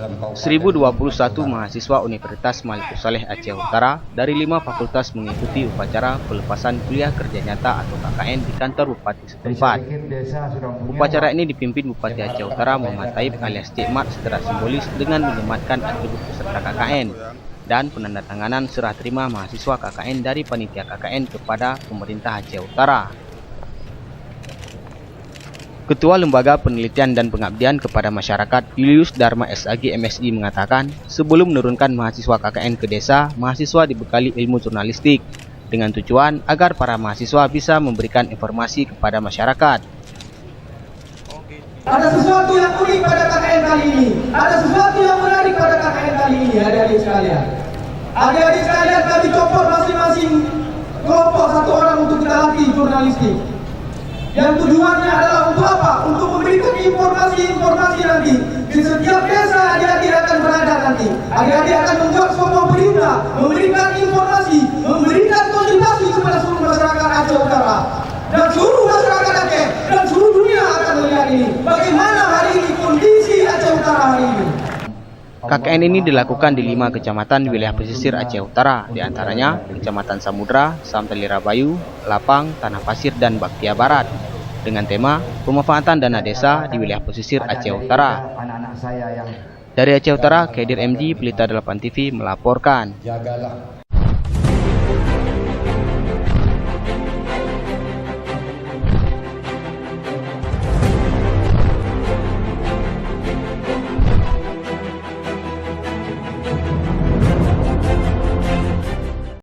1.021 mahasiswa Universitas Malikus Saleh Aceh Utara dari 5 fakultas mengikuti upacara pelepasan kuliah kerja nyata atau KKN di kantor Bupati setempat. Upacara ini dipimpin Bupati Aceh Utara Muhammad Taib alias Cik Mat secara simbolis dengan menyematkan atribut peserta KKN dan penandatanganan serah terima mahasiswa KKN dari panitia KKN kepada pemerintah Aceh Utara. Ketua Lembaga Penelitian dan Pengabdian kepada Masyarakat Julius Dharma SAG MSI mengatakan, sebelum menurunkan mahasiswa KKN ke desa, mahasiswa dibekali ilmu jurnalistik dengan tujuan agar para mahasiswa bisa memberikan informasi kepada masyarakat. Ada sesuatu yang unik pada KKN kali ini, ada sesuatu yang menarik pada KKN kali ini, adik-adik sekalian. Adik-adik sekalian, kami copot masing-masing kelompok satu orang untuk kita latih jurnalistik. Yang tujuannya adalah untuk apa? Untuk memberikan informasi-informasi nanti. Di setiap desa adik-adik akan berada nanti. Adik-adik akan membuat sebuah berita, memberikan informasi, memberikan konsultasi kepada seluruh masyarakat Aceh Utara. Dan seluruh masyarakat Aceh dan seluruh dunia akan melihat ini. Bagaimana hari ini kondisi Aceh Utara hari ini. KKN ini dilakukan di 5 kecamatan wilayah pesisir Aceh Utara, diantaranya Kecamatan Samudra, Samtalira Bayu, Lapang, Tanah Pasir, dan Baktia Barat, dengan tema pemanfaatan dana desa di wilayah pesisir Aceh Utara. Dari Aceh Utara, Kedir MD, Pelita 8 TV melaporkan.